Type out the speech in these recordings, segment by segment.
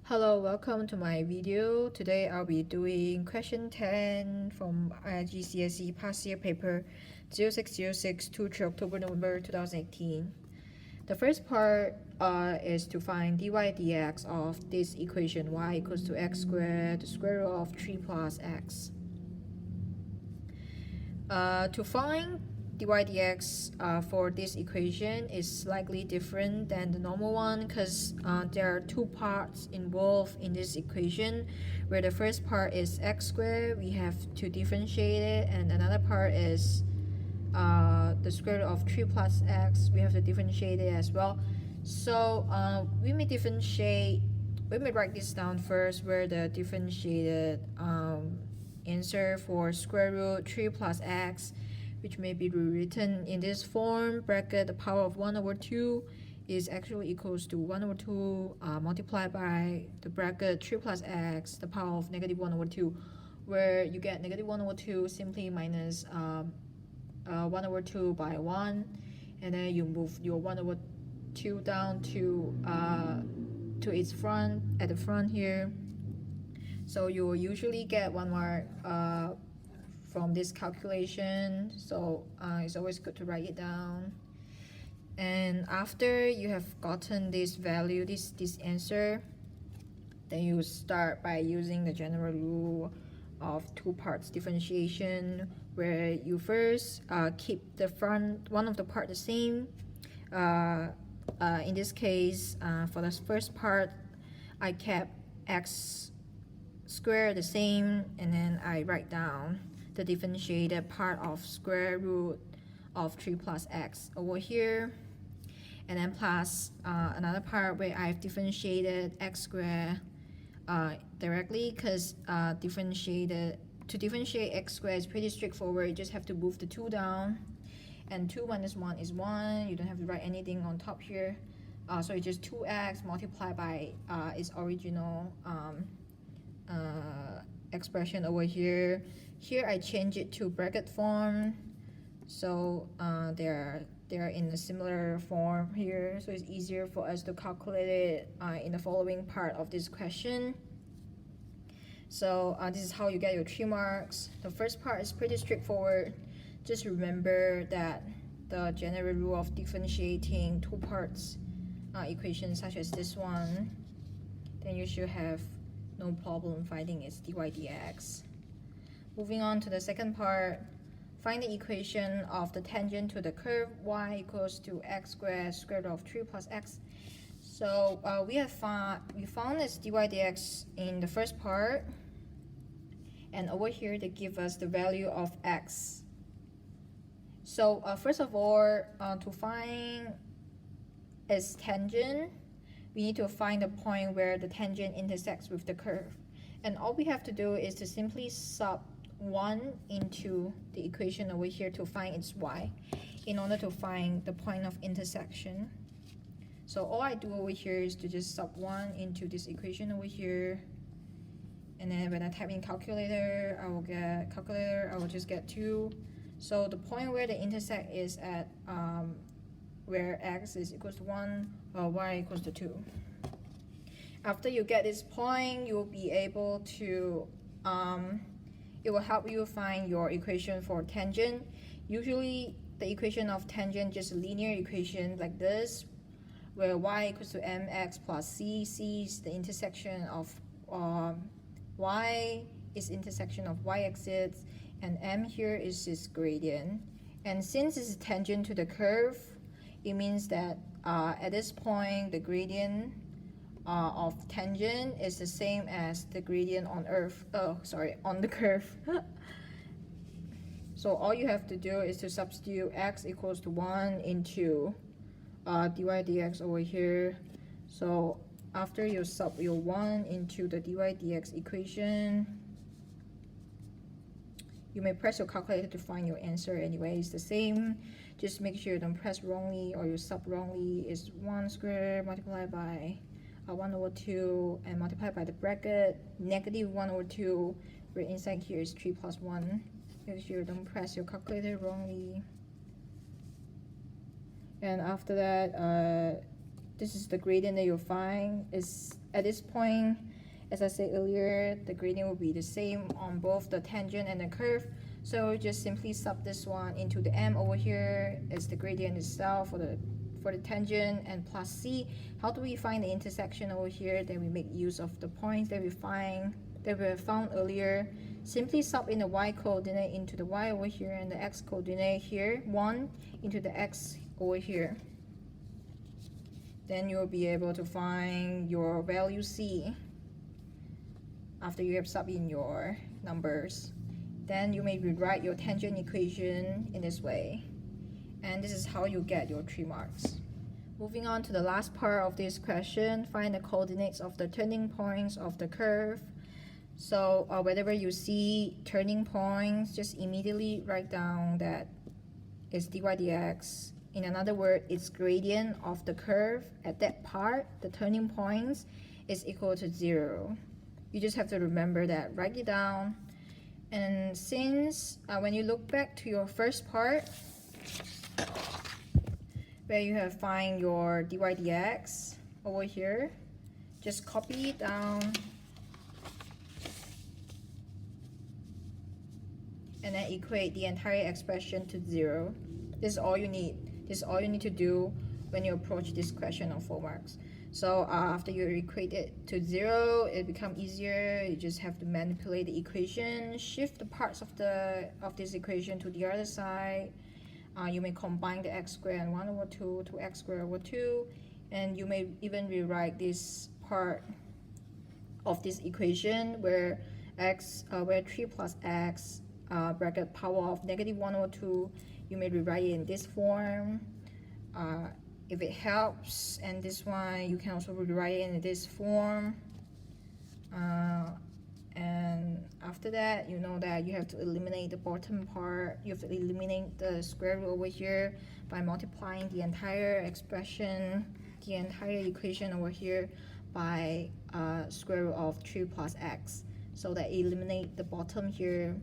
Hello, welcome to my video. Today I'll be doing question 10 from IGCSE past year paper 0606 to October-November 2018. The first part is to find dy dx of this equation y equals to x squared, the square root of 3 plus x. To find dy dx for this equation is slightly different than the normal one because there are two parts involved in this equation, where the first part is x squared, we have to differentiate it, and another part is the square root of 3 plus x, we have to differentiate it as well. So we may write this down first, where the differentiated answer for square root 3 plus x, which may be rewritten in this form, bracket the power of 1 over 2 is actually equals to 1 over 2 multiplied by the bracket 3 plus x, the power of negative 1 over 2, where you get negative 1 over 2 simply minus 1 over 2 by 1, and then you move your 1 over 2 down to its front, at the front here. So you will usually get 1 mark from this calculation, so it's always good to write it down. And after you have gotten this value, this answer, then you start by using the general rule of two parts differentiation, where you first keep the front one of the part the same. In this case, for the first part, I kept x squared the same, and then I write down the differentiated part of square root of 3 plus x over here, and then plus another part where I've differentiated x squared directly, because to differentiate x squared is pretty straightforward. You just have to move the 2 down, and 2 minus 1 is 1. You don't have to write anything on top here, so it's just 2x multiplied by its original expression over here. Here I change it to bracket form, so they're in a similar form here, so it's easier for us to calculate it in the following part of this question. So this is how you get your 3 marks. The first part is pretty straightforward. Just remember that the general rule of differentiating two parts equations such as this one, then you should have no problem finding its dy dx. Moving on to the second part, find the equation of the tangent to the curve y equals to x squared square root of 3 plus x. So we found this dy dx in the first part, and over here they give us the value of x. So first of all, to find its tangent, we need to find the point where the tangent intersects with the curve, and all we have to do is to simply sub 1 into the equation over here to find its y, in order to find the point of intersection. So all I do over here is to just sub 1 into this equation over here, and then when I type in calculator, I will just get 2. So the point where they intersect is at where x is equals to 1 or y equals to 2. After you get this point, you will be able to it will help you find your equation for tangent. Usually the equation of tangent just a linear equation like this, where y equals to mx plus c. C is the intersection of y, is intersection of y-axis, and m here is its gradient. And since it's tangent to the curve, it means that at this point the gradient of tangent is the same as the gradient on on the curve. So all you have to do is to substitute x equals to 1 into dy dx over here. So after you sub your 1 into the dy dx equation, you may press your calculator to find your answer anyway. It's the same. Just make sure you don't press wrongly or you sub wrongly. It's 1 squared multiplied by 1 over 2 and multiplied by the bracket negative 1 over 2, where inside here is 3 plus 1. Make sure you don't press your calculator wrongly. And after that, this is the gradient that you'll find is at this point, as I said earlier, the gradient will be the same on both the tangent and the curve. So just simply sub this one into the m over here as the gradient itself for the tangent, and plus c. How do we find the intersection over here? Then we make use of the points that we found earlier. Simply sub in the y coordinate into the y over here and the x coordinate here, 1 into the x over here. Then you'll be able to find your value c after you have sub in your numbers. Then you may rewrite your tangent equation in this way. And this is how you get your 3 marks. Moving on to the last part of this question, find the coordinates of the turning points of the curve. So whenever you see turning points, just immediately write down that it's dy dx. In another word, its gradient of the curve at that part, the turning points, is equal to 0. You just have to remember that, write it down. And since when you look back to your first part, where you have find your dy dx over here, just copy it down and then equate the entire expression to 0. This is all you need. This is all you need to do when you approach this question of 4 marks. So after you equate it to 0, it becomes easier. You just have to manipulate the equation, shift the parts of this equation to the other side. You may combine the x squared and 1 over 2 to x squared over 2, and you may even rewrite this part of this equation where 3 plus x bracket power of negative 1 over 2. You may rewrite it in this form. If it helps, and this one you can also rewrite it in this form. And after that, you know that you have to eliminate the bottom part. You have to eliminate the square root over here by multiplying the entire expression, the entire equation over here by square root of 3 plus x. So that eliminate the bottom here.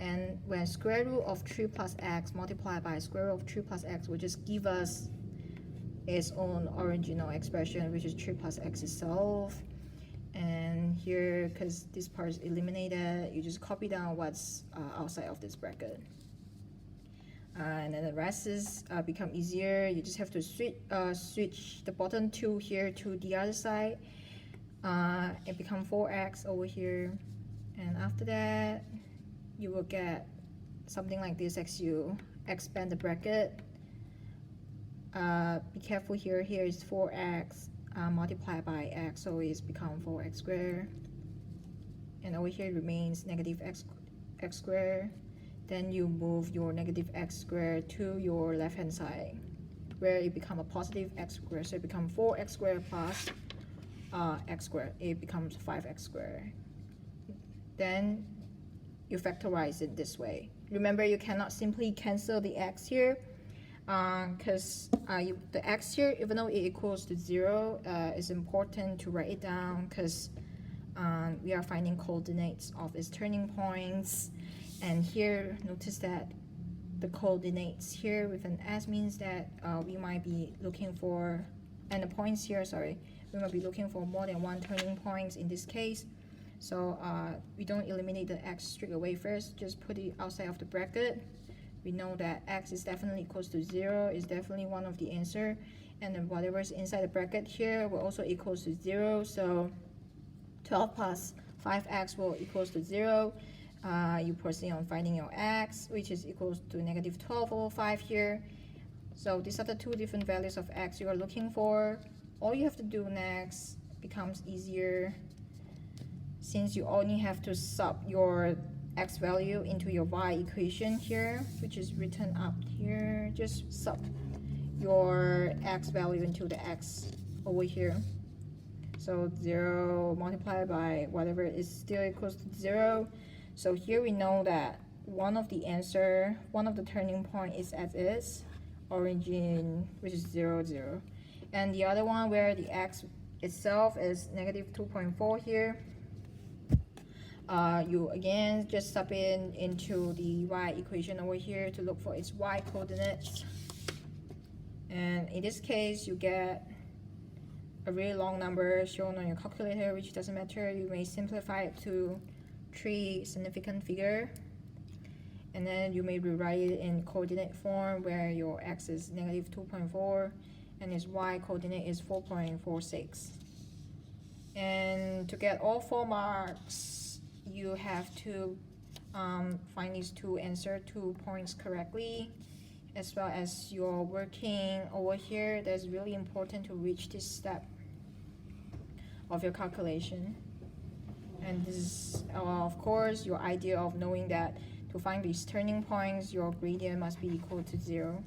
And when square root of 3 plus x multiplied by square root of 3 plus x will just give us its own original expression, which is 3 plus x itself. And here, because this part is eliminated, you just copy down what's outside of this bracket. And then the rest is become easier. You just have to switch the bottom 2 here to the other side. It becomes 4x over here. And after that, you will get something like this as you expand the bracket. Be careful here. Here is 4x multiplied by x, so it's become 4x squared. And over here remains negative x squared. Then you move your negative x squared to your left hand side, where it becomes a positive x squared. So it becomes 4x squared plus x squared. It becomes 5x squared. Then you factorize it this way. Remember, you cannot simply cancel the x here, because the x here, even though it equals to 0, it's important to write it down, because we are finding coordinates of its turning points. And here, notice that the coordinates here with an s means that we might be looking for, and the points here, sorry, we might be looking for more than one turning points in this case. So we don't eliminate the x straight away first, just put it outside of the bracket. We know that x is definitely equals to 0, is definitely one of the answer, and then whatever is inside the bracket here will also equals to 0. So 12 plus 5x will equals to 0. You proceed on finding your x, which is equals to negative 12 over 5 here. So these are the 2 different values of x you are looking for. All you have to do next becomes easier, since you only have to sub your x value into your y equation here, which is written up here. Just sub your x value into the x over here. So 0 multiplied by whatever is still equals to 0. So here we know that one of the turning point is as is, origin, which is 0, 0. And the other one where the x itself is negative 2.4 here, you again just sub into the y equation over here to look for its y coordinates. And in this case, you get a really long number shown on your calculator, which doesn't matter. You may simplify it to 3 significant figure, and then you may rewrite it in coordinate form where your x is negative 2.4 and its y coordinate is 4.46. And to get all 4 marks, you have to find these 2 answer 2 points correctly, as well as you're working over here. That's really important to reach this step of your calculation. And this is, of course, your idea of knowing that to find these turning points, your gradient must be equal to 0.